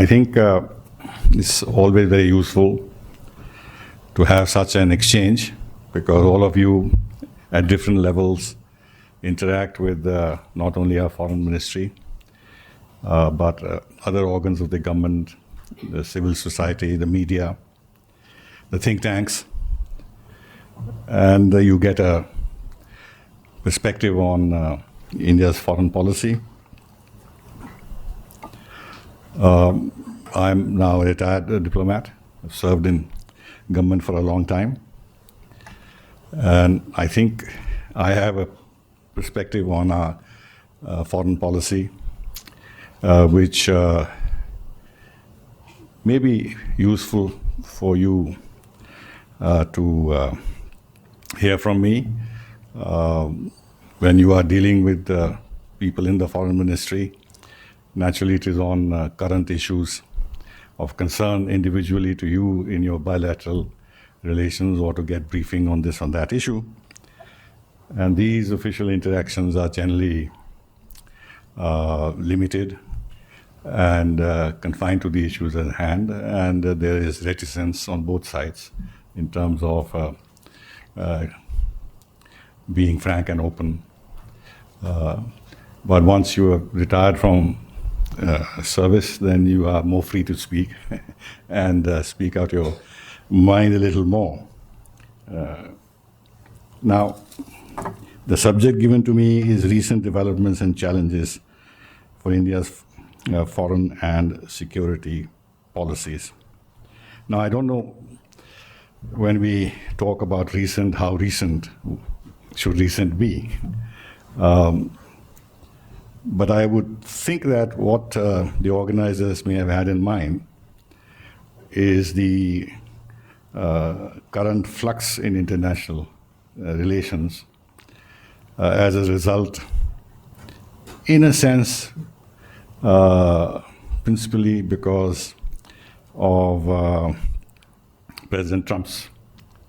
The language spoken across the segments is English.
I think it's always very useful to have such an exchange because all of you at different levels interact with not only our foreign ministry, but other organs of the government, the civil society, the media, the think tanks, and you get a perspective on India's foreign policy. I'm now a retired diplomat. I've served in government for a long time. And I think I have a perspective on our foreign policy, which may be useful for you to hear from me when you are dealing with people in the foreign ministry. Naturally, it is on current issues of concern individually to you in your bilateral relations or to get briefing on this, on that issue. And these official interactions are generally limited and confined to the issues at hand, and there is reticence on both sides in terms of being frank and open. But once you are retired from service, then you are more free to speak and speak out your mind a little more. Now, the subject given to me is recent developments and challenges for India's foreign and security policies. Now, I don't know when we talk about recent, how recent should recent be? But I would think that what the organizers may have had in mind is the current flux in international relations as a result, in a sense, principally because of President Trump's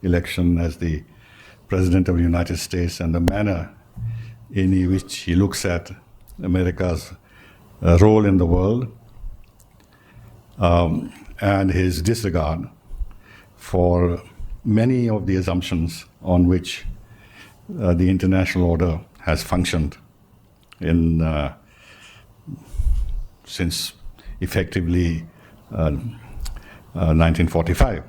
election as the President of the United States and the manner in which he looks at America's role in the world, and his disregard for many of the assumptions on which the international order has functioned in since effectively 1945.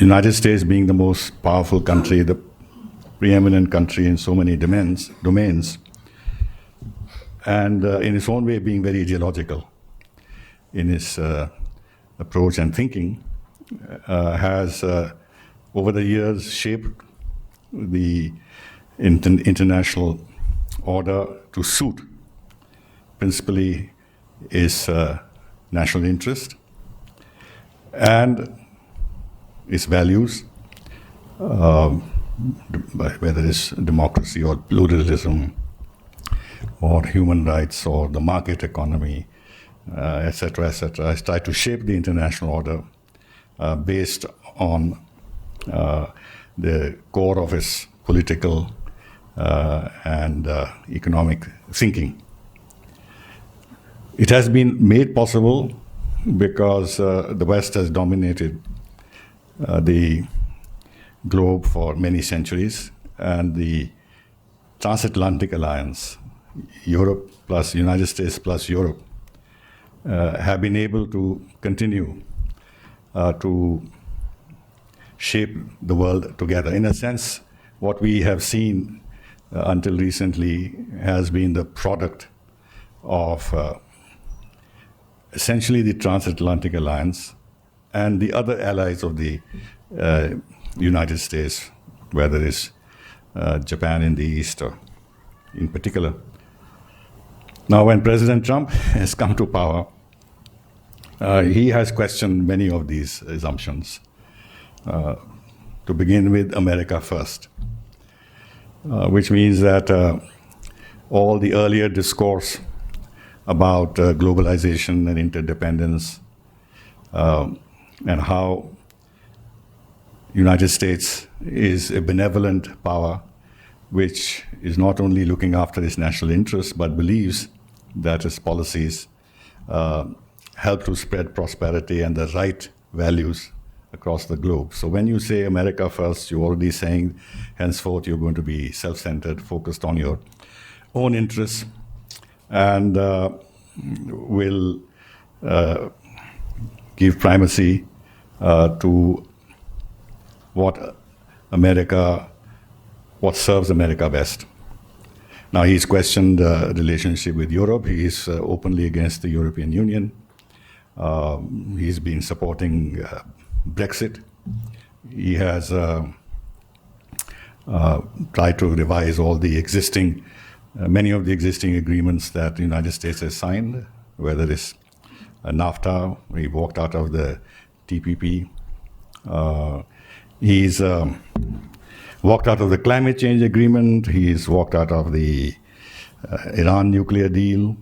United States being the most powerful country, the preeminent country in so many domains, and in its own way being very ideological in its approach and thinking, has over the years shaped the international order to suit principally its national interest and its values, whether it's democracy or pluralism or human rights or the market economy, etc., etc. Has tried to shape the international order based on the core of its political and economic thinking. It has been made possible because the West has dominated the globe for many centuries, and the transatlantic alliance, Europe plus United States plus Europe, have been able to continue to shape the world together. In a sense, what we have seen until recently has been the product of essentially the transatlantic alliance and the other allies of the United States, whether it's Japan in the East or in particular. Now, when President Trump has come to power, he has questioned many of these assumptions. To begin with, America first, which means that all the earlier discourse about globalization and interdependence and how United States is a benevolent power which is not only looking after its national interests but believes that its policies help to spread prosperity and the right values across the globe. So when you say America first, you're already saying henceforth you're going to be self-centered, focused on your own interests, and will give primacy to what serves America best. Now, he's questioned the relationship with Europe. He is openly against the European Union. He's been supporting Brexit. He has tried to revise all the existing, many of the existing agreements that the United States has signed, whether it's NAFTA. He walked out of the TPP. He's walked out of the climate change agreement. He's walked out of the Iran nuclear deal.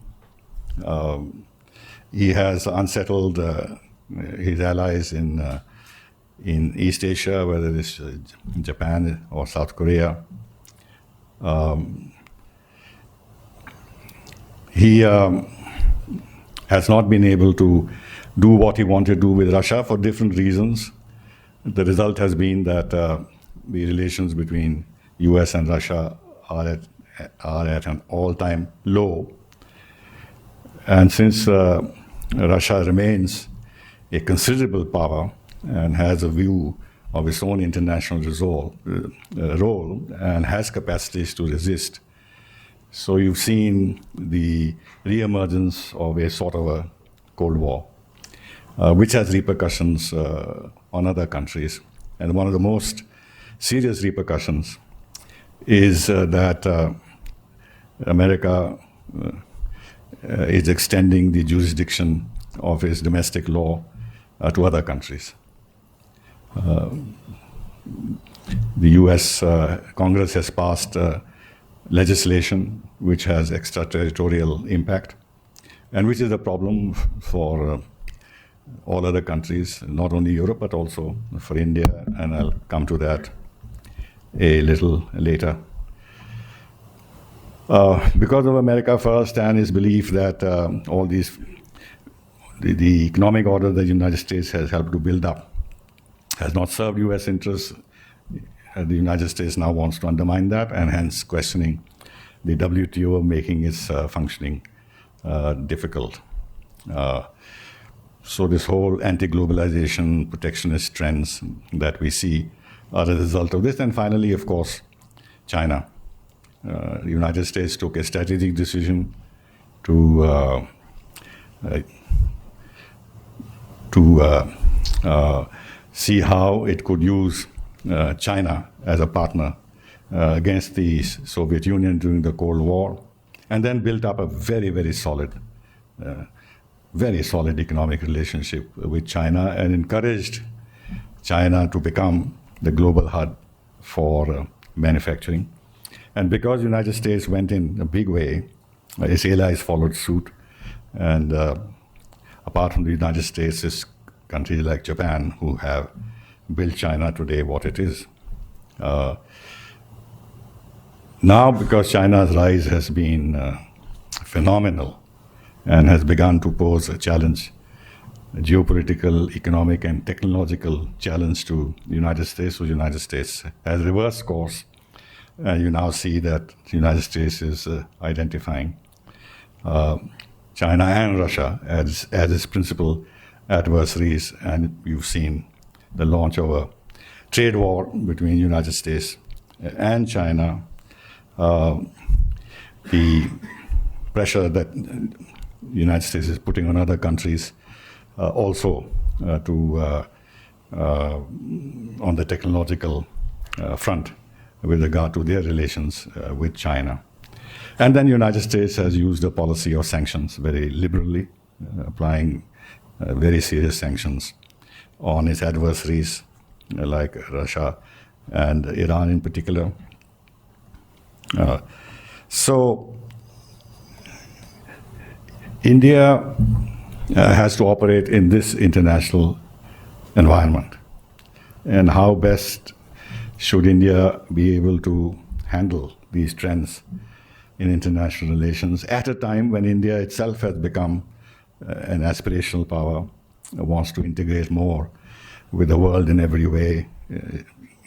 He has unsettled his allies in East Asia, whether it's Japan or South Korea. He has not been able to do what he wanted to do with Russia for different reasons. The result has been that the relations between US and Russia are at an all-time low. And since Russia remains a considerable power and has a view of its own international role and has capacities to resist, so you've seen the reemergence of a sort of a Cold War, which has repercussions on other countries. And one of the most serious repercussions is that America is extending the jurisdiction of its domestic law to other countries. The US Congress has passed legislation which has extraterritorial impact, and which is a problem for all other countries, not only Europe, but also for India, and I'll come to that a little later. Because of America First and his belief that all these, the economic order that the United States has helped to build up has not served US interests, the United States now wants to undermine that, and hence questioning the WTO, making its functioning difficult. So this whole anti-globalization, protectionist trends that we see are a result of this. And finally, of course, China. The United States took a strategic decision to see how it could use China as a partner against the Soviet Union during the Cold War, and then built up a very, very solid economic relationship with China, and encouraged China to become the global hub for manufacturing. And because the United States went in a big way, its allies followed suit. And apart from the United States, it's countries like Japan who have built China today what it is. Now, because China's rise has been phenomenal and has begun to pose a challenge, a geopolitical, economic, and technological challenge to the United States, so the United States has reversed course. And you now see that the United States is identifying China and Russia as its principal adversaries, and you've seen the launch of a trade war between the United States and China, the pressure that the United States is putting on other countries also on the technological front with regard to their relations with China. And then the United States has used a policy of sanctions very liberally, applying very serious sanctions on its adversaries like Russia and Iran in particular. So India has to operate in this international environment. And how best should India be able to handle these trends in international relations at a time when India itself has become an aspirational power, wants to integrate more with the world in every way,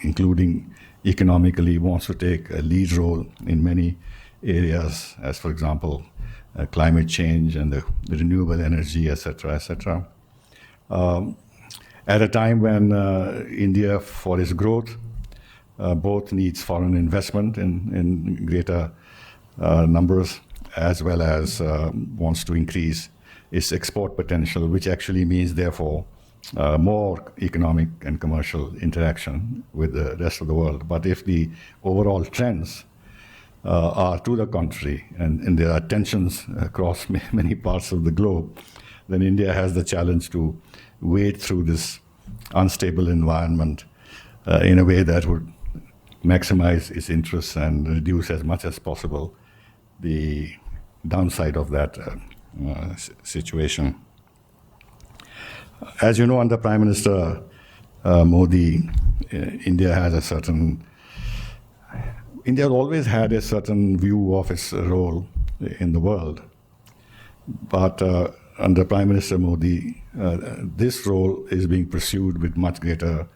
including economically, wants to take a lead role in many areas, as for example, climate change and the renewable energy, etc., etc. At a time when India, for its growth, both needs foreign investment in greater numbers, as well as wants to increase its export potential, which actually means, therefore, more economic and commercial interaction with the rest of the world. But if the overall trends are to the contrary, and there are tensions across many parts of the globe, then India has the challenge to wade through this unstable environment in a way that would maximize its interests and reduce as much as possible the downside of that situation. As you know, under Prime Minister Modi, India has always had a certain view of its role in the world. But under Prime Minister Modi, this role is being pursued with much greater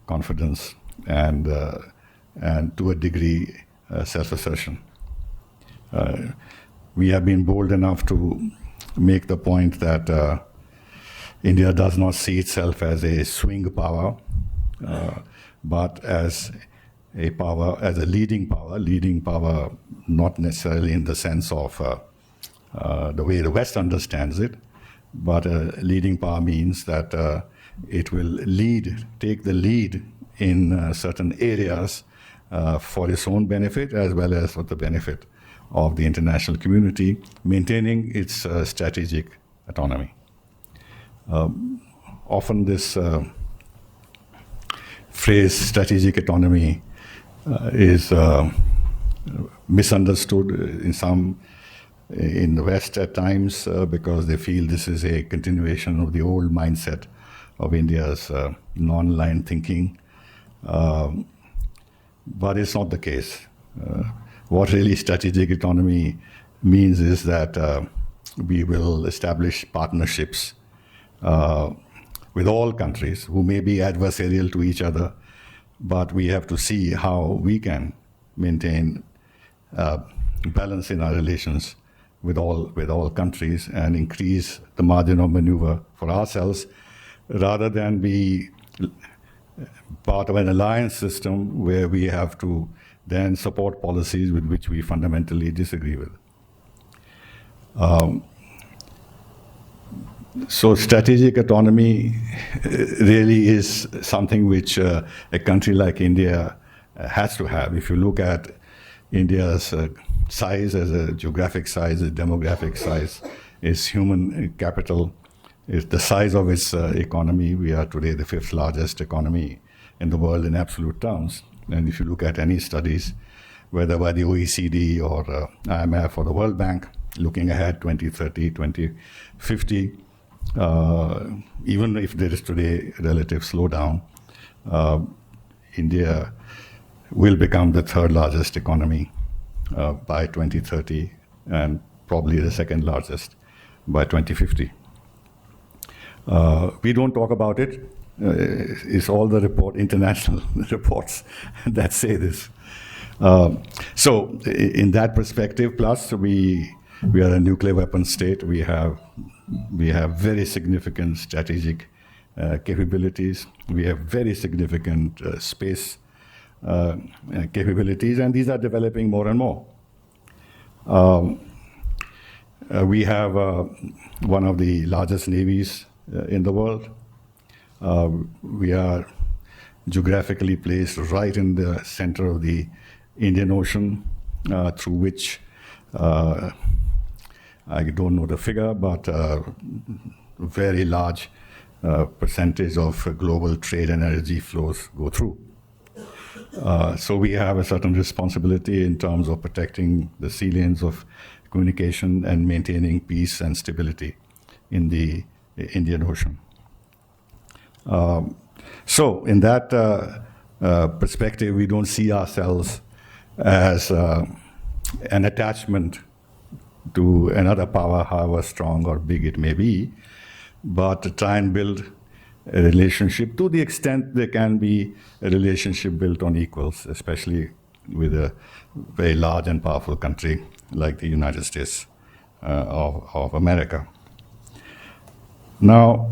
confidence and to a degree, self-assertion. We have been bold enough to make the point that India does not see itself as a swing power, but as a power, as a leading power not necessarily in the sense of the way the West understands it, but a leading power means that it will take the lead in certain areas for its own benefit as well as for the benefit of the international community, maintaining its strategic autonomy. Often this phrase, strategic autonomy, is misunderstood in the West at times because they feel this is a continuation of the old mindset of India's non-aligned thinking. But it's not the case. What really strategic autonomy means is that we will establish partnerships with all countries who may be adversarial to each other, but we have to see how we can maintain balance in our relations with all countries and increase the margin of maneuver for ourselves, rather than be part of an alliance system where we have to then support policies with which we fundamentally disagree with. So strategic autonomy really is something which a country like India has to have. If you look at India's size as a geographic size, its demographic size, its human capital, the size of its economy, we are today the 5th largest economy in the world in absolute terms. And if you look at any studies, whether by the OECD or IMF or the World Bank, looking ahead 2030, 2050, even if there is today a relative slowdown, India will become the 3rd largest economy by 2030 and probably the 2nd largest by 2050. We don't talk about it. It's all the international reports that say this. So in that perspective, plus we are a nuclear weapons state. We have very significant strategic capabilities. We have very significant space capabilities, and these are developing more and more. We have one of the largest navies in the world. We are geographically placed right in the center of the Indian Ocean, through which I don't know the figure, but a very large percentage of global trade and energy flows go through. So we have a certain responsibility in terms of protecting the sea lanes of communication and maintaining peace and stability in the Indian Ocean. So in that perspective, we don't see ourselves as an attachment to another power, however strong or big it may be, but to try and build a relationship to the extent there can be a relationship built on equals, especially with a very large and powerful country like the United States of America. Now,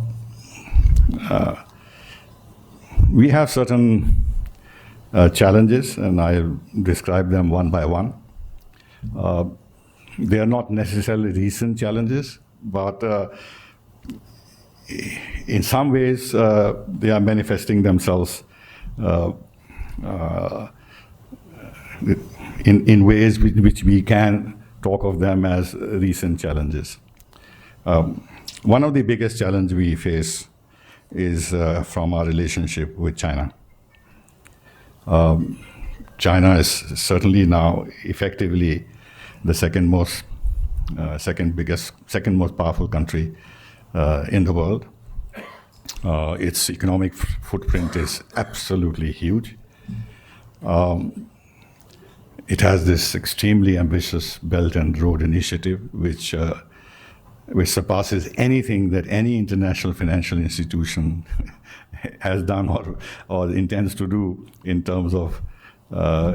we have certain challenges, and I'll describe them one by one. They are not necessarily recent challenges, but in some ways they are manifesting themselves in ways which we can talk of them as recent challenges. One of the biggest challenges we face is from our relationship with China. China is certainly now effectively the second most powerful country in the world. Its economic footprint is absolutely huge. It has this extremely ambitious Belt and Road Initiative, which surpasses anything that any international financial institution has done or intends to do in terms of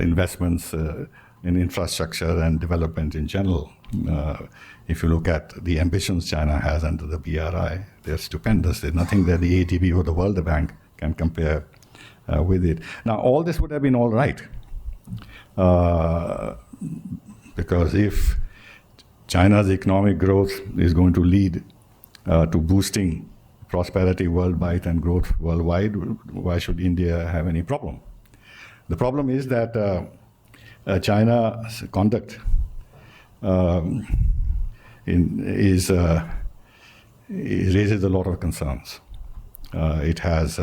investments in infrastructure and development in general. If you look at the ambitions China has under the BRI, they're stupendous. There's nothing that the ADB or the World Bank can compare with it. Now, all this would have been all right, because if China's economic growth is going to lead to boosting prosperity worldwide and growth worldwide, why should India have any problem? The problem is that China's conduct raises a lot of concerns. It has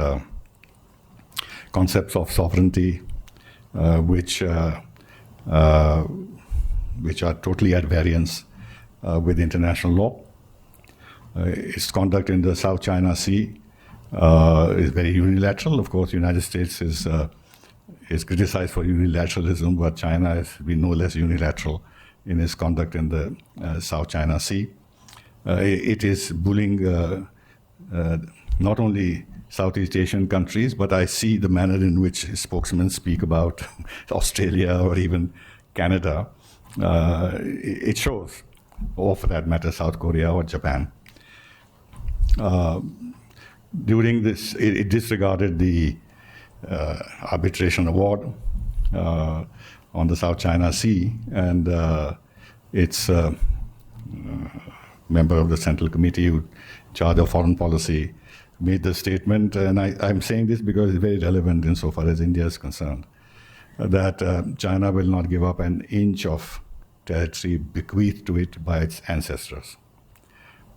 concepts of sovereignty which are totally at variance with international law. Its conduct in the South China Sea is very unilateral. Of course, the United States is criticized for unilateralism, but China has been no less unilateral in its conduct in the South China Sea. It is bullying not only Southeast Asian countries, but I see the manner in which spokesmen speak about Australia or even Canada. It shows, or for that matter, South Korea or Japan. During this, it disregarded the arbitration award on the South China Sea, and its member of the Central Committee who charge of foreign policy made the statement, and I'm saying this because it's very relevant insofar as India is concerned, that China will not give up an inch of territory bequeathed to it by its ancestors.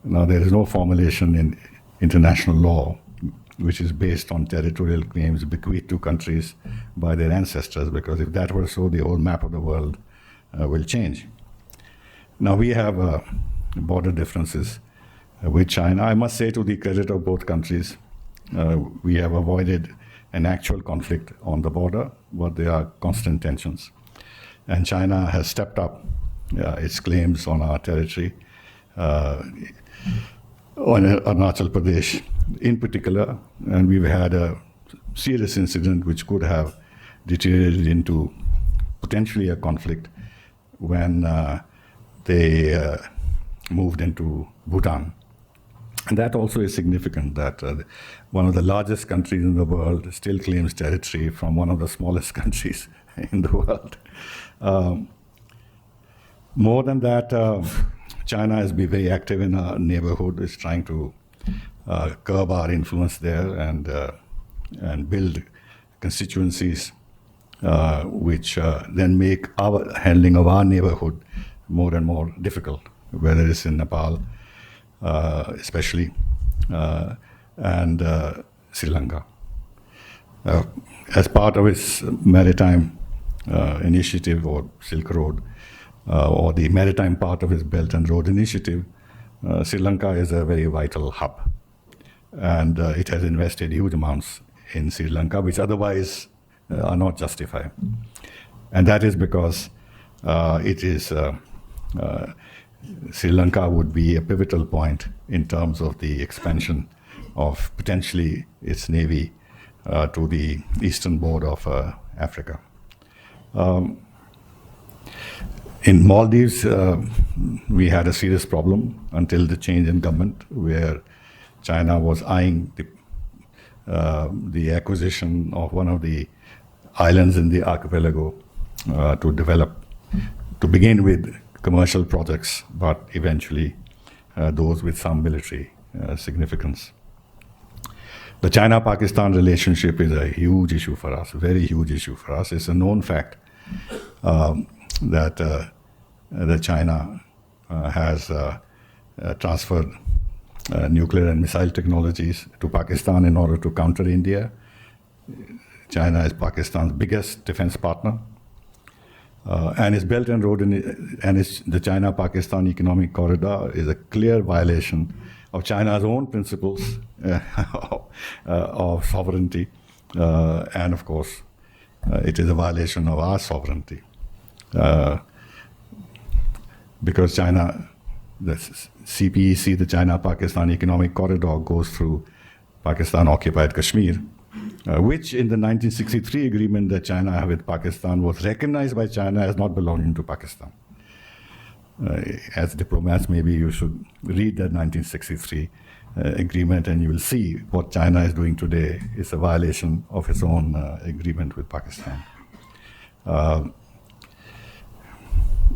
Now, there is no formulation in international law which is based on territorial claims bequeathed to countries by their ancestors, because if that were so, the whole map of the world will change. Now, we have border differences with China. I must say, to the credit of both countries, we have avoided an actual conflict on the border, but there are constant tensions. And China has stepped up its claims on our territory, on Arunachal Pradesh in particular, and we've had a serious incident which could have deteriorated into potentially a conflict when they moved into Bhutan. And that also is significant, that one of the largest countries in the world still claims territory from one of the smallest countries in the world. More than that, China has been very active in our neighborhood, is trying to curb our influence there and build constituencies which then make our handling of our neighborhood more and more difficult, whether it's in Nepal, especially, and Sri Lanka. As part of its maritime initiative, or Silk Road, or the maritime part of its Belt and Road Initiative, Sri Lanka is a very vital hub. And it has invested huge amounts in Sri Lanka, which otherwise are not justified. And that is because it is Sri Lanka would be a pivotal point in terms of the expansion of potentially its navy to the eastern border of Africa. In Maldives, we had a serious problem until the change in government, where China was eyeing the acquisition of one of the islands in the archipelago to develop, to begin with commercial projects, but eventually those with some military significance. The China-Pakistan relationship is a huge issue for us, a very huge issue for us. It's a known fact that China has transferred nuclear and missile technologies to Pakistan in order to counter India. China is Pakistan's biggest defense partner. And its Belt and Road and the China-Pakistan Economic Corridor is a clear violation of China's own principles of sovereignty. And of course, it is a violation of our sovereignty. Because China, the CPEC, the China-Pakistan Economic Corridor, goes through Pakistan-occupied Kashmir, which in the 1963 agreement that China had with Pakistan was recognized by China as not belonging to Pakistan. As diplomats, maybe you should read that 1963 agreement and you will see what China is doing today is a violation of its own agreement with Pakistan.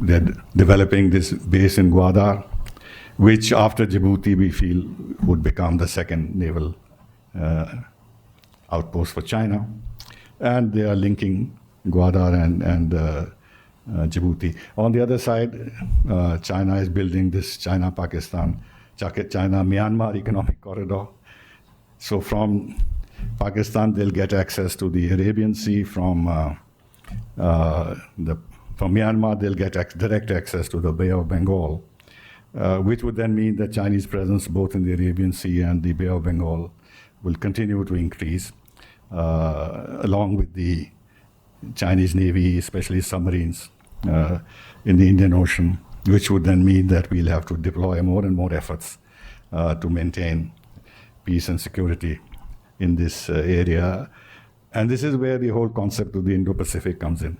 They're developing this base in Gwadar, which after Djibouti we feel would become the second naval outpost for China. And they are linking Gwadar and Djibouti. On the other side, China is building this China-Pakistan, China-Myanmar economic corridor. So from Pakistan, they'll get access to the Arabian Sea. From Myanmar, they'll get direct access to the Bay of Bengal, which would then mean that Chinese presence both in the Arabian Sea and the Bay of Bengal will continue to increase, along with the Chinese Navy, especially submarines, in the Indian Ocean, which would then mean that we'll have to deploy more and more efforts to maintain peace and security in this area. And this is where the whole concept of the Indo-Pacific comes in.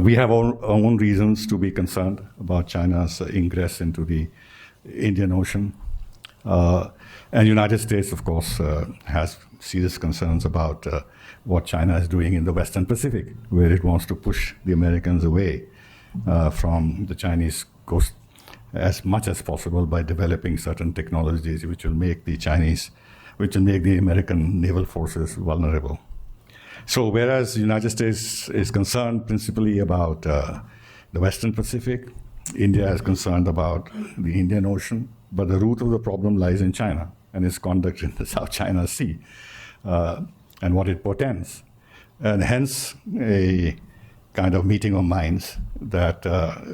We have our own reasons to be concerned about China's ingress into the Indian Ocean. And United States, of course, has serious concerns about what China is doing in the Western Pacific, where it wants to push the Americans away from the Chinese coast as much as possible by developing certain technologies which will make the American naval forces vulnerable. So whereas the United States is concerned principally about the Western Pacific, India is concerned about the Indian Ocean, but the root of the problem lies in China and its conduct in the South China Sea and what it portends. And hence a kind of meeting of minds that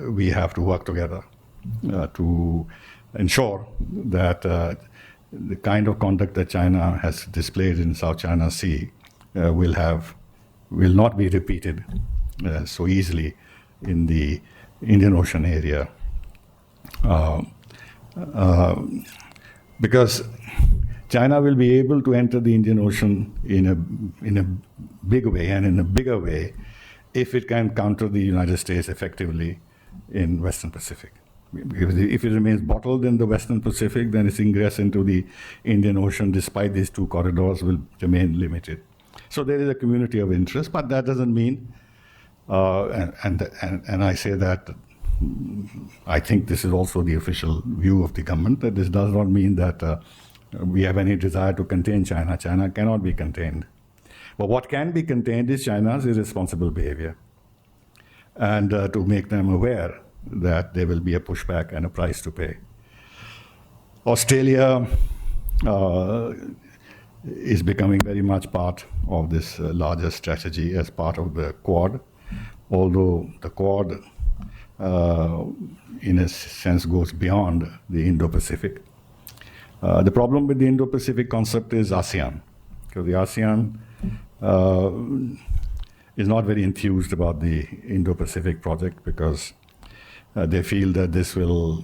we have to work together to ensure that the kind of conduct that China has displayed in South China Sea will not be repeated so easily in the Indian Ocean area. Because China will be able to enter the Indian Ocean in a big way and in a bigger way if it can counter the United States effectively in Western Pacific. If it remains bottled in the Western Pacific, then its ingress into the Indian Ocean, despite these two corridors, will remain limited. So there is a community of interest, but that doesn't mean, and I say that I think this is also the official view of the government, that this does not mean that we have any desire to contain China. China cannot be contained. But what can be contained is China's irresponsible behavior, and to make them aware that there will be a pushback and a price to pay. Australia is becoming very much part of this larger strategy as part of the Quad, although the Quad in a sense goes beyond the Indo-Pacific. The problem with the Indo-Pacific concept is ASEAN, because the ASEAN is not very enthused about the Indo-Pacific project because they feel that this will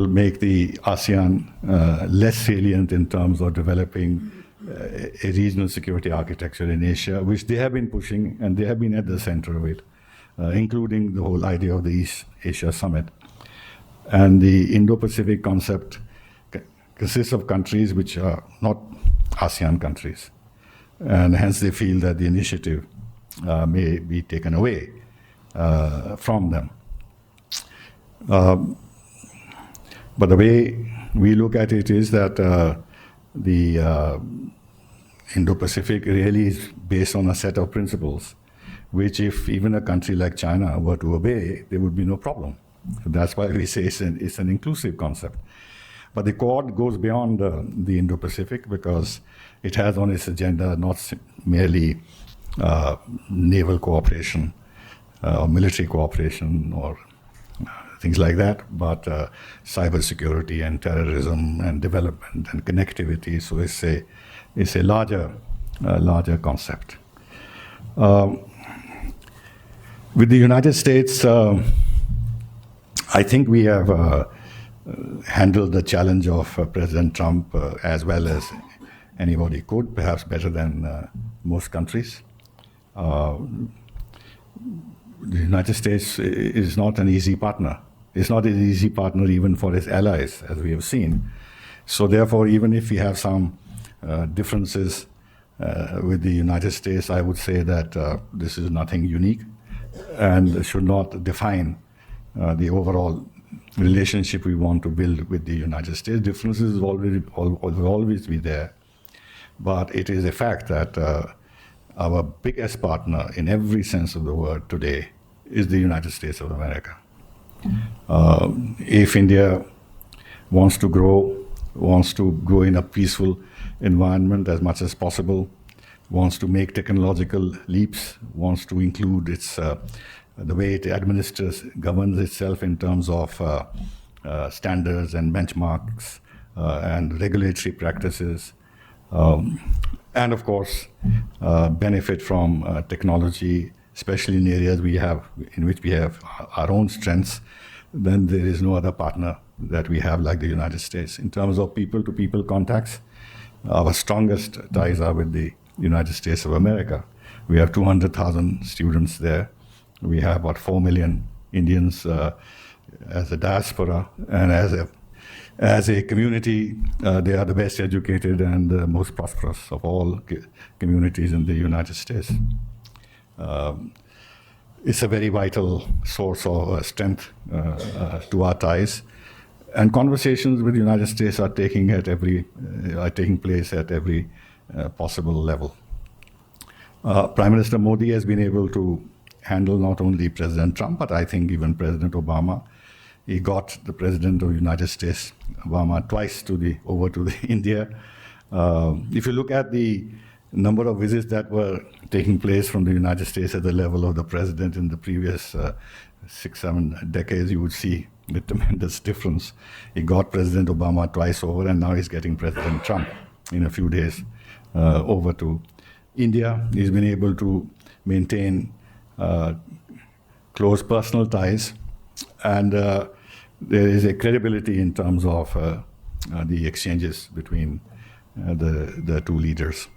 make the ASEAN less salient in terms of developing a regional security architecture in Asia, which they have been pushing, and they have been at the center of it, including the whole idea of the East Asia Summit. And the Indo-Pacific concept consists of countries which are not ASEAN countries, and hence they feel that the initiative may be taken away from them. But the way we look at it is that the Indo-Pacific really is based on a set of principles, which if even a country like China were to obey, there would be no problem. So that's why we say it's an inclusive concept. But the Quad goes beyond the Indo-Pacific because it has on its agenda not merely naval cooperation or military cooperation or things like that, but cybersecurity and terrorism and development and connectivity. So it's a larger concept. With the United States, I think we have handled the challenge of President Trump as well as anybody could, perhaps better than most countries. The United States is not an easy partner. It's not an easy partner even for its allies, as we have seen. So therefore, even if we have some differences with the United States, I would say that this is nothing unique and should not define the overall relationship we want to build with the United States. Differences will always be there, but it is a fact that our biggest partner in every sense of the word today is the United States of America. If India wants to grow in a peaceful environment as much as possible, wants to make technological leaps, wants to include its the way it governs itself in terms of standards and benchmarks and regulatory practices, and of course benefit from technology, especially in areas in which we have our own strengths, then there is no other partner that we have like the United States. In terms of people-to-people contacts, our strongest ties are with the United States of America. We have 200,000 students there. We have about 4 million Indians as a diaspora, and as a community, they are the best educated and the most prosperous of all communities in the United States. It's a very vital source of strength to our ties, and conversations with the United States are taking place at every possible level. Prime Minister Modi has been able to handle not only President Trump, but I think even President Obama. He got the President of the United States, Obama, twice over to India. If you look at the number of visits that were taking place from the United States at the level of the President in the previous 6-7 decades, you would see the tremendous difference. He got President Obama twice over, and now he's getting President Trump in a few days over to India. He's been able to maintain close personal ties, and there is a credibility in terms of the exchanges between the two leaders.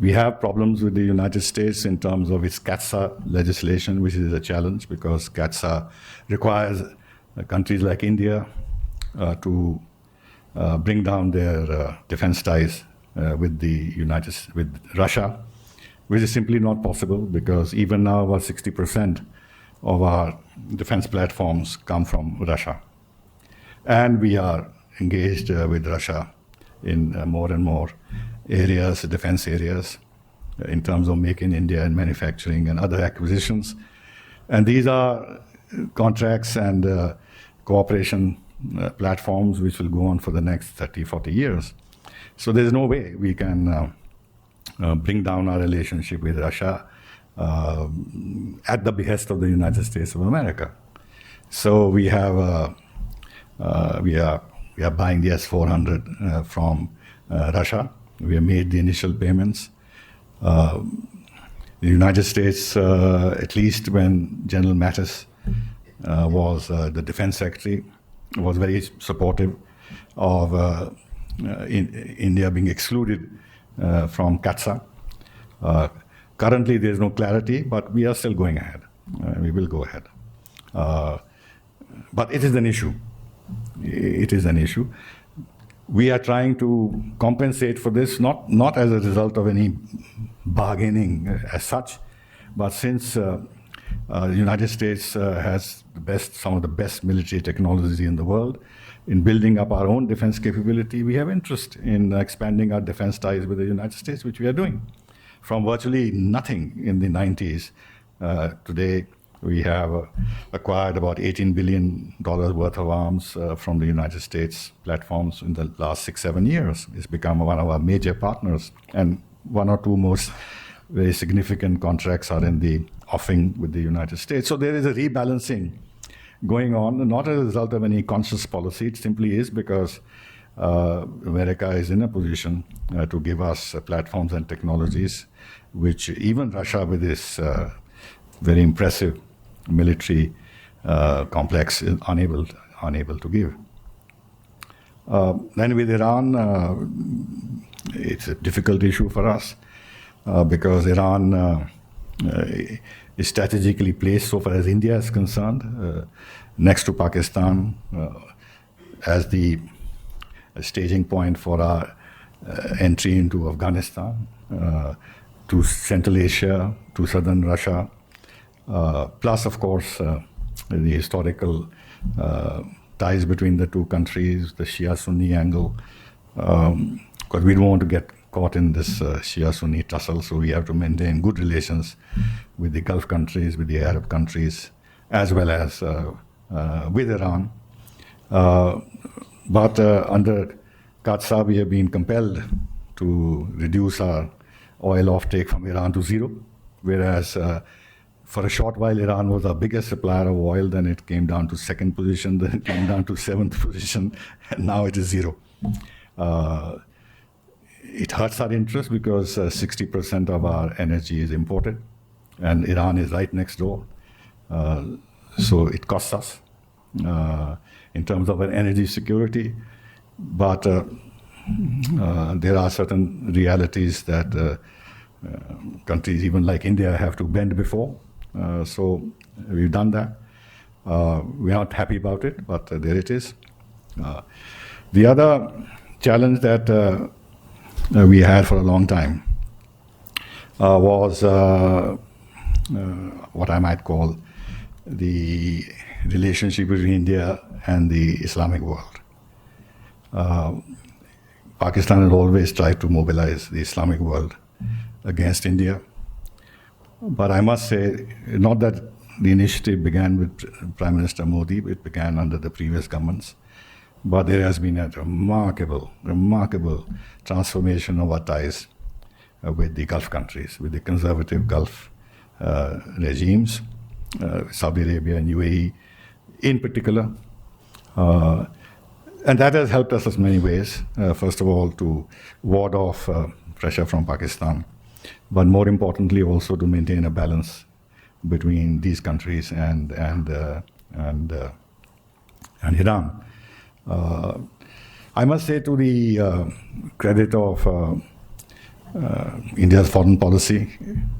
We have problems with the United States in terms of its CAATSA legislation, which is a challenge because CAATSA requires countries like India to bring down their defense ties with Russia, which is simply not possible because even now about 60% of our defense platforms come from Russia. And we are engaged with Russia in more and more areas, defense areas, in terms of Make in India and manufacturing and other acquisitions. And these are contracts and cooperation platforms which will go on for the next 30, 40 years. So there's no way we can bring down our relationship with Russia at the behest of the United States of America. So we are buying the S-400 from Russia, We have made the initial payments. The United States, at least when General Mattis was the defense secretary, was very supportive of India being excluded from CATSA. Currently, there is no clarity, but we are still going ahead. We will go ahead. But it is an issue. It is an issue. We are trying to compensate for this, not as a result of any bargaining as such, but since the United States has some of the best military technology in the world, in building up our own defense capability, we have interest in expanding our defense ties with the United States, which we are doing. From virtually nothing in the 90s, today we have acquired about $18 billion worth of arms from the United States platforms in the last 6-7 years. It's become one of our major partners, and one or two most very significant contracts are in the offing with the United States. So there is a rebalancing going on, not as a result of any conscious policy. It simply is because America is in a position to give us platforms and technologies which even Russia, with its very impressive military complex, is unable to give. Then with Iran, it's a difficult issue for us because Iran is strategically placed, so far as India is concerned, next to Pakistan as the staging point for our entry into Afghanistan, to Central Asia, to southern Russia, plus, of course, the historical ties between the two countries, the Shia-Sunni angle, because we don't want to get caught in this Shia-Sunni tussle, so we have to maintain good relations with the Gulf countries, with the Arab countries, as well as with Iran. But under CATSA, we have been compelled to reduce our oil offtake from Iran to zero, whereas for a short while, Iran was our biggest supplier of oil, then it came down to second position, then it came down to seventh position, and now it is zero. It hurts our interest because 60% of our energy is imported, and Iran is right next door. So it costs us in terms of our energy security. But there are certain realities that countries, even like India, have to bend before. So we've done that. We're not happy about it, but there it is. The other challenge that we had for a long time was what I might call the relationship between India and the Islamic world. Pakistan has always tried to mobilize the Islamic world against India. But I must say, not that the initiative began with Prime Minister Modi, it began under the previous governments. But there has been a remarkable transformation of our ties with the Gulf countries, with the conservative Gulf regimes, Saudi Arabia and UAE in particular. And that has helped us in many ways. First of all, to ward off pressure from Pakistan, but more importantly also to maintain a balance between these countries and Iran. I must say, to the credit of India's foreign policy,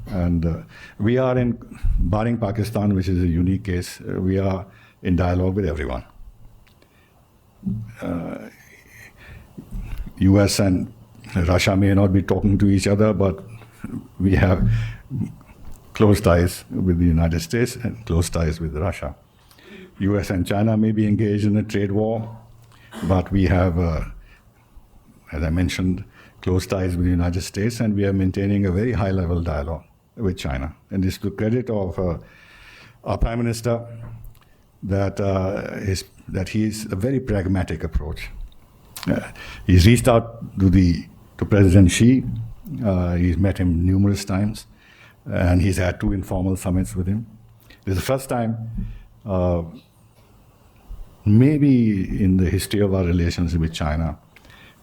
and we are in, barring Pakistan, which is a unique case, we are in dialogue with everyone. US and Russia may not be talking to each other, but we have close ties with the United States and close ties with Russia. US and China may be engaged in a trade war, but we have, as I mentioned, close ties with the United States, and we are maintaining a very high-level dialogue with China. And it's to the credit of our Prime Minister that he's a very pragmatic approach. He's reached out to President Xi. He's met him numerous times, and he's had 2 informal summits with him. This is the first time, maybe in the history of our relations with China,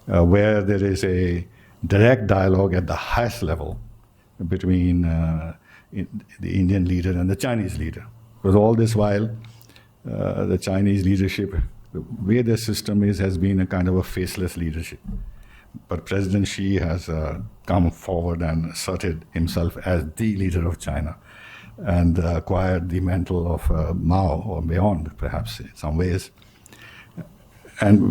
where there is a direct dialogue at the highest level between the Indian leader and the Chinese leader. Because all this while, the Chinese leadership, the way their system is, has been a kind of a faceless leadership. But President Xi has come forward and asserted himself as the leader of China and acquired the mantle of Mao, or beyond, perhaps, in some ways. And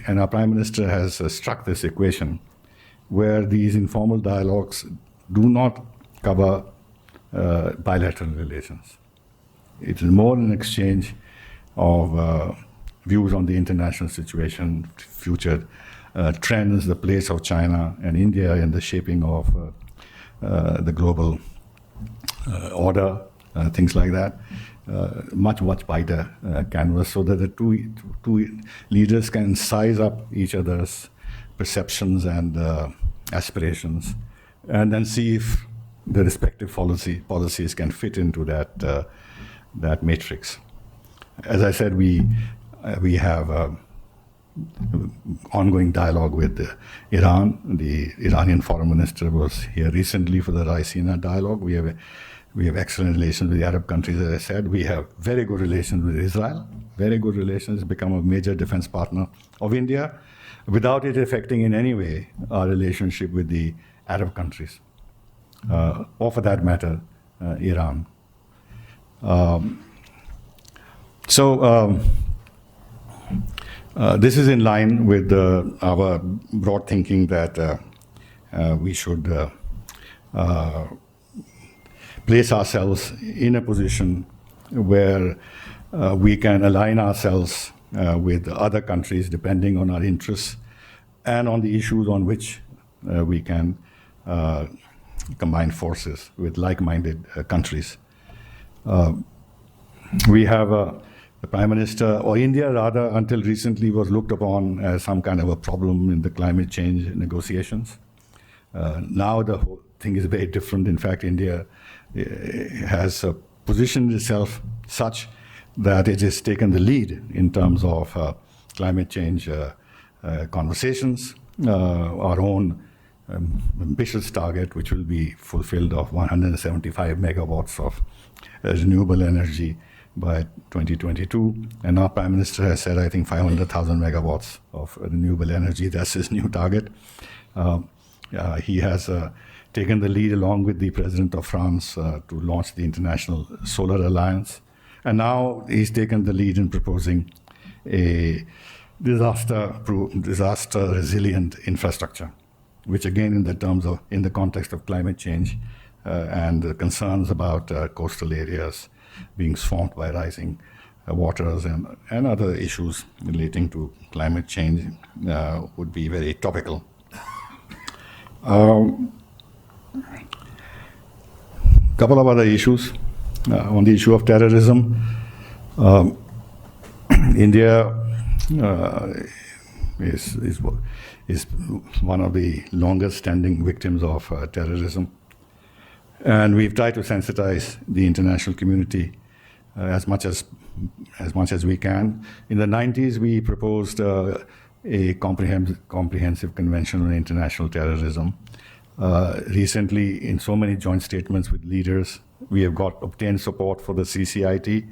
our Prime Minister has struck this equation where these informal dialogues do not cover bilateral relations. It is more an exchange of views on the international situation, future trends, the place of China and India in the shaping of the global order, things like that. Much wider canvas, so that the two leaders can size up each other's perceptions and aspirations, and then see if the respective policies can fit into that matrix. As I said, we have ongoing dialogue with Iran. The Iranian foreign minister was here recently for the Raisina dialogue. We have excellent relations with the Arab countries, as I said. We have very good relations with Israel, very good relations, become a major defense partner of India, without it affecting in any way our relationship with the Arab countries, or for that matter, Iran. This is in line with our broad thinking that we should place ourselves in a position where we can align ourselves with other countries depending on our interests and on the issues on which we can combine forces with like-minded countries. We have the Prime Minister, or India rather, until recently was looked upon as some kind of a problem in the climate change negotiations. Now the whole thing is very different. In fact, India has positioned itself such that it has taken the lead in terms of climate change conversations. Our own ambitious target, which will be fulfilled, of 175 megawatts of renewable energy by 2022. And our Prime Minister has said, I think, 500,000 megawatts of renewable energy. That's his new target. He has taken the lead along with the President of France to launch the International Solar Alliance. And now he's taken the lead in proposing a disaster-resilient infrastructure, which again, in the context of climate change and the concerns about coastal areas being swamped by rising waters and other issues relating to climate change, would be very topical. Couple of other issues. On the issue of terrorism, India is one of the longest standing victims of terrorism. And we've tried to sensitize the international community as much as we can. In the 90s, we proposed a comprehensive convention on international terrorism. Recently, in so many joint statements with leaders, we have obtained support for the CCIT,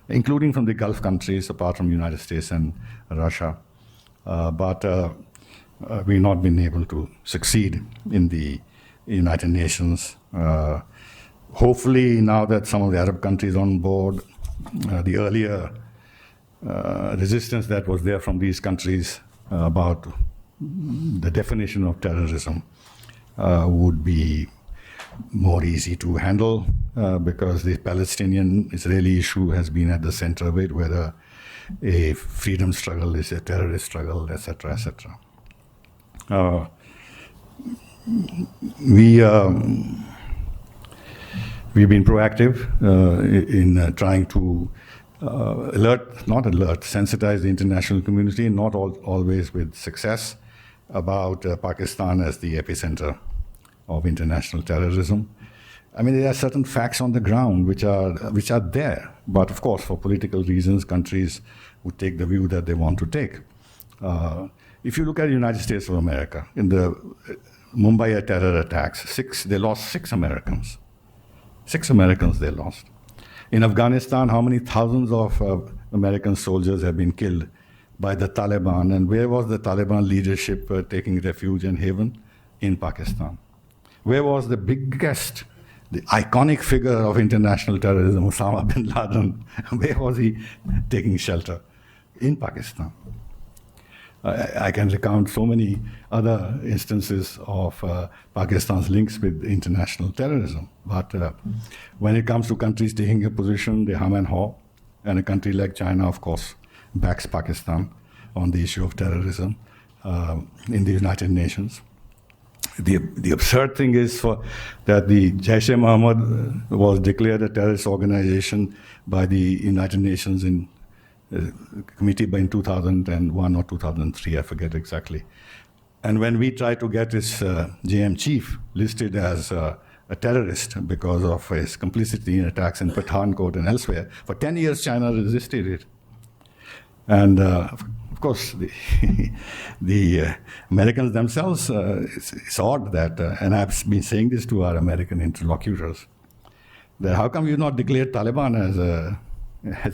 including from the Gulf countries, apart from the United States and Russia. But we've not been able to succeed in the United Nations. Hopefully, now that some of the Arab countries are on board, the earlier resistance that was there from these countries about the definition of terrorism would be more easy to handle, because the Palestinian-Israeli issue has been at the center of it, whether a freedom struggle is a terrorist struggle, etc., etc. We've been proactive in trying to sensitize the international community, not always with success, about Pakistan as the epicenter of international terrorism. I mean, there are certain facts on the ground which are there, but of course, for political reasons, countries would take the view that they want to take. If you look at the United States of America, in the Mumbai terror attacks, they lost 6 Americans. 6 Americans they lost. In Afghanistan, how many thousands of American soldiers have been killed by the Taliban? And where was the Taliban leadership taking refuge and haven? In Pakistan. Where was the biggest, the iconic figure of international terrorism, Osama bin Laden? Where was he taking shelter? In Pakistan. I can recount so many other instances of Pakistan's links with international terrorism. But when it comes to countries taking a position, they hum and haw. And a country like China, of course, backs Pakistan on the issue of terrorism in the United Nations. The absurd thing is that the Jaish-e-Mohammed was declared a terrorist organization by the United Nations in committee in 2001 or 2003, I forget exactly. And when we tried to get his JM chief listed as a terrorist because of his complicity in attacks in Pathankot and elsewhere, for 10 years China resisted it. And of course, the Americans themselves, it's odd that, and I've been saying this to our American interlocutors, that how come you not declared Taliban as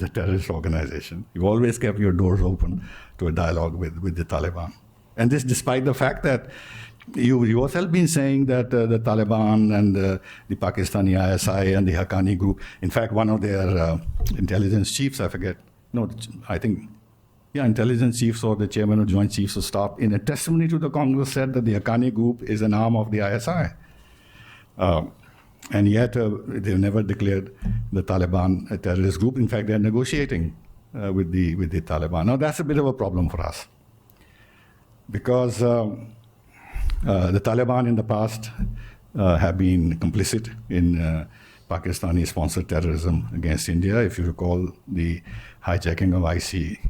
a terrorist organization? You always kept your doors open to a dialogue with the Taliban. And this despite the fact that you yourself been saying that the Taliban and the Pakistani ISI and the Haqqani group, in fact, one of their intelligence chiefs, intelligence chiefs or the chairman of Joint Chiefs of Staff, in a testimony to the Congress, said that the Haqqani group is an arm of the ISI. And yet, they've never declared the Taliban a terrorist group. In fact, they're negotiating with the Taliban. Now, that's a bit of a problem for us, because the Taliban in the past have been complicit in Pakistani-sponsored terrorism against India. If you recall the hijacking of IC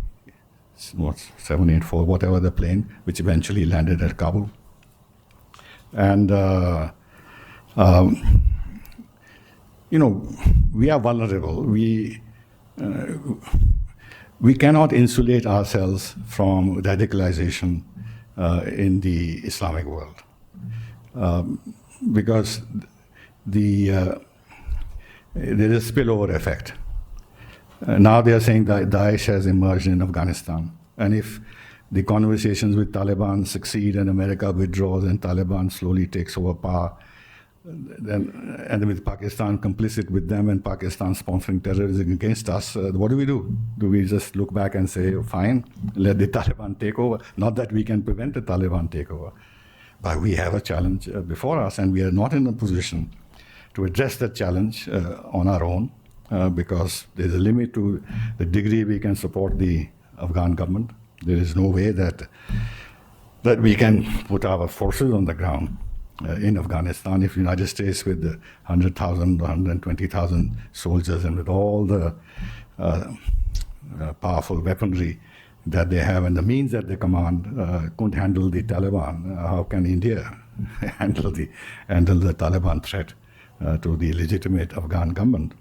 784, whatever the plane, which eventually landed at Kabul. And we are vulnerable. We cannot insulate ourselves from radicalization in the Islamic world, because there is a spillover effect. Now they are saying that Daesh has emerged in Afghanistan, and if the conversations with Taliban succeed and America withdraws and Taliban slowly takes over power, and with Pakistan complicit with them and Pakistan sponsoring terrorism against us, what do we do? Do we just look back and say, fine, let the Taliban take over? Not that we can prevent the Taliban takeover, but we have a challenge before us, and we are not in a position to address that challenge on our own, because there's a limit to the degree we can support the Afghan government. There is no way that we can put our forces on the ground in Afghanistan if the United States, with 100,000 or 120,000 soldiers and with all the powerful weaponry that they have and the means that they command, couldn't handle the Taliban. How can India handle the Taliban threat to the legitimate Afghan government?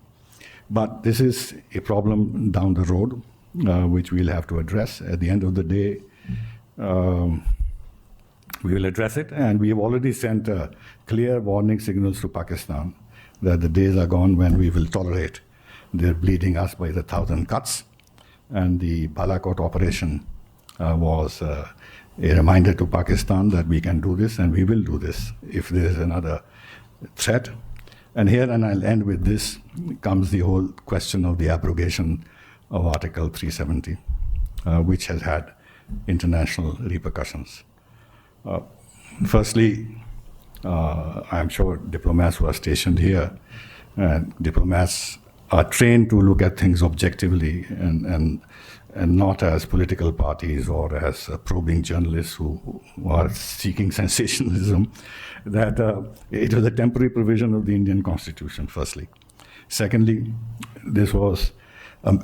But this is a problem down the road, which we'll have to address. At the end of the day, we will address it, and we have already sent clear warning signals to Pakistan that the days are gone when we will tolerate their bleeding us by the 1,000 cuts. And the Balakot operation was a reminder to Pakistan that we can do this and we will do this if there is another threat. And here, and I'll end with this, comes the whole question of the abrogation of Article 370, which has had international repercussions. Firstly, I'm sure diplomats who are stationed here, diplomats are trained to look at things objectively and not as political parties or as probing journalists who are seeking sensationalism, that it was a temporary provision of the Indian Constitution, firstly. Secondly, this was,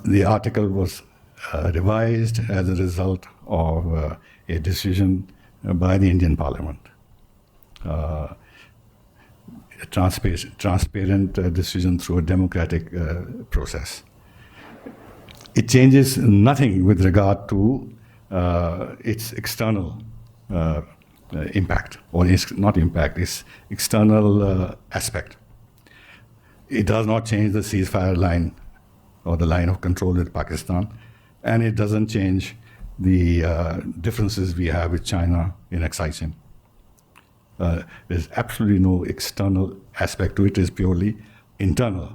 the article was revised as a result of a decision by the Indian Parliament. A transparent decision through a democratic process. It changes nothing with regard to its external impact, or not impact, it's external aspect. It does not change the ceasefire line or the line of control with Pakistan, and it doesn't change the differences we have with China in exciting. There's absolutely no external aspect to it, it's purely internal.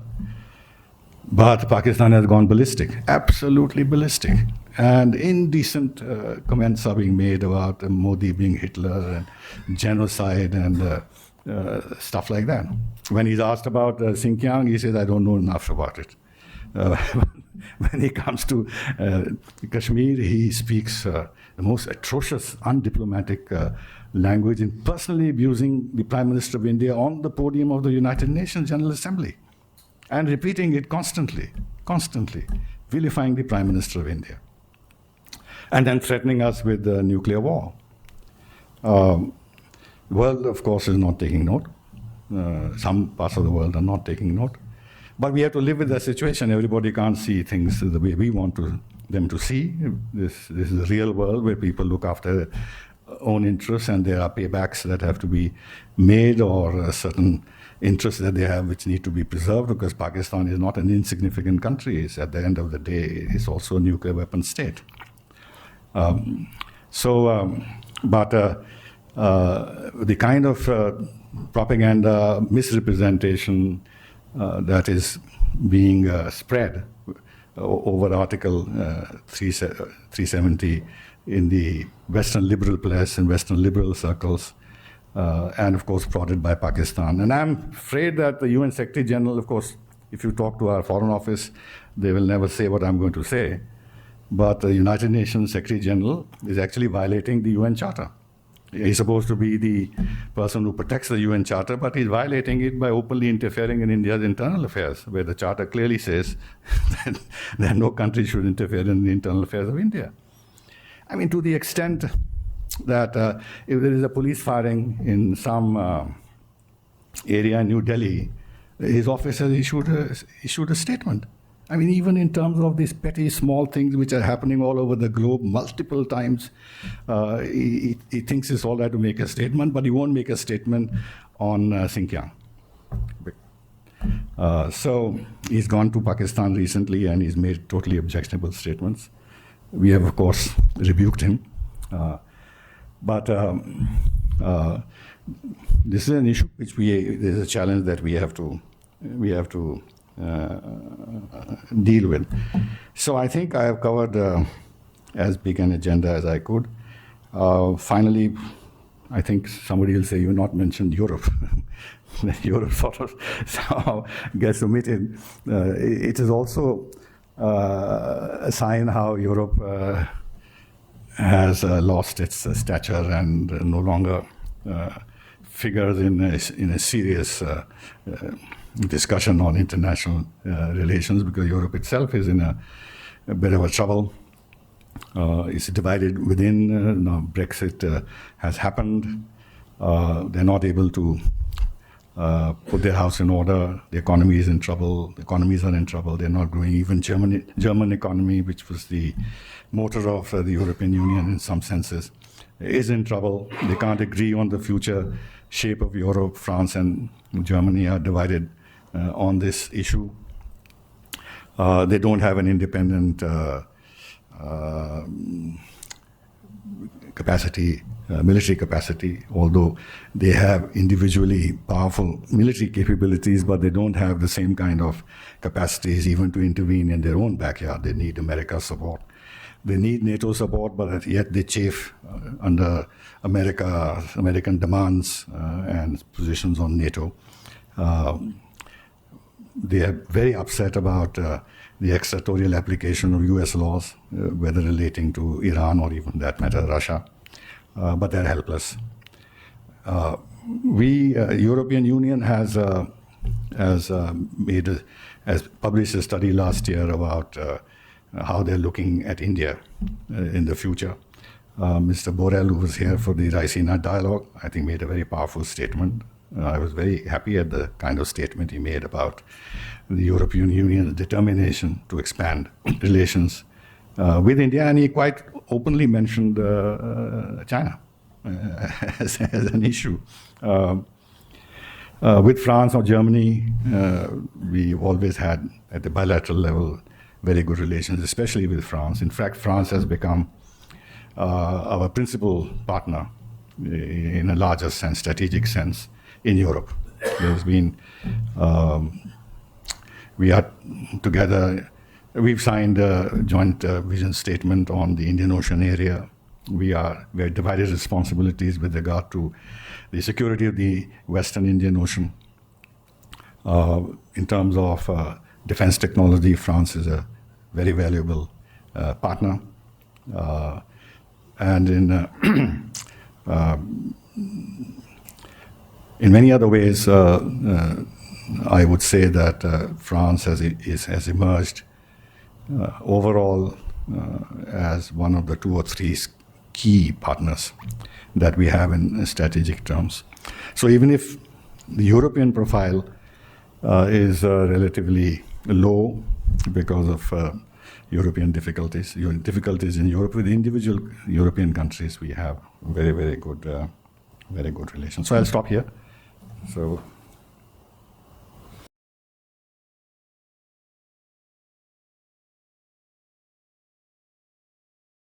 But Pakistan has gone ballistic, absolutely ballistic. And indecent comments are being made about Modi being Hitler and genocide and stuff like that. When he's asked about Xinjiang, he says, I don't know enough about it. When he comes to Kashmir, he speaks the most atrocious, undiplomatic language in personally abusing the Prime Minister of India on the podium of the United Nations General Assembly and repeating it constantly, vilifying the Prime Minister of India. And then threatening us with nuclear war. The world, of course, is not taking note. Some parts of the world are not taking note. But we have to live with that situation. Everybody can't see things the way we want them to see. This is a real world where people look after their own interests, and there are paybacks that have to be made, or certain interests that they have which need to be preserved, because Pakistan is not an insignificant country. It's, at the end of the day, it's also a nuclear weapon state. But the kind of propaganda, misrepresentation that is being spread over Article 370 in the Western liberal press and Western liberal circles, and of course prodded by Pakistan. And I'm afraid that the UN Secretary General, of course, if you talk to our Foreign Office, they will never say what I'm going to say. But the United Nations Secretary General is actually violating the UN Charter. He's supposed to be the person who protects the UN Charter, but he's violating it by openly interfering in India's internal affairs, where the Charter clearly says that no country should interfere in the internal affairs of India. I mean, to the extent that if there is a police firing in some area in New Delhi, his office has issued a statement. I mean, even in terms of these petty, small things which are happening all over the globe multiple times, he thinks it's all right to make a statement, but he won't make a statement on Xinjiang. So he's gone to Pakistan recently, and he's made totally objectionable statements. We have, of course, rebuked him. But this is an issue which there's a challenge that we have to deal with. So I think I have covered as big an agenda as I could. Finally, I think somebody will say you not mentioned Europe. Europe sort of somehow gets omitted. It is also a sign how Europe has lost its stature and no longer figures in a serious discussion on international relations, because Europe itself is in a bit of a trouble. It's divided within. Now Brexit has happened. They're not able to put their house in order. The economy is in trouble. The economies are in trouble. They're not growing. Even German economy, which was the motor of the European Union in some senses, is in trouble. They can't agree on the future shape of Europe. France and Germany are divided on this issue. They don't have an independent capacity, military capacity, although they have individually powerful military capabilities, but they don't have the same kind of capacities even to intervene in their own backyard. They need America's support. They need NATO support, but yet they chafe under American demands and positions on NATO. They are very upset about the extraterritorial application of US laws, whether relating to Iran or even that matter, Russia, but they're helpless. European Union has published a study last year about how they're looking at India in the future. Mr. Borrell, who was here for the Raisina dialogue, I think made a very powerful statement. I was very happy at the kind of statement he made about the European Union's determination to expand relations with India, and he quite openly mentioned China. as an issue. With France or Germany, we've always had, at the bilateral level, very good relations, especially with France. In fact, France has become our principal partner in a larger sense, strategic sense, in Europe. There's been, we are together, we've signed a joint vision statement on the Indian Ocean area. We have divided responsibilities with regard to the security of the Western Indian Ocean. In terms of defense technology, France is a very valuable partner. And in many other ways, I would say that France has emerged overall as one of the 2 or 3 key partners that we have in strategic terms. So even if the European profile is relatively low because of European difficulties in Europe with individual European countries, we have very, very good relations. So I'll stop here. So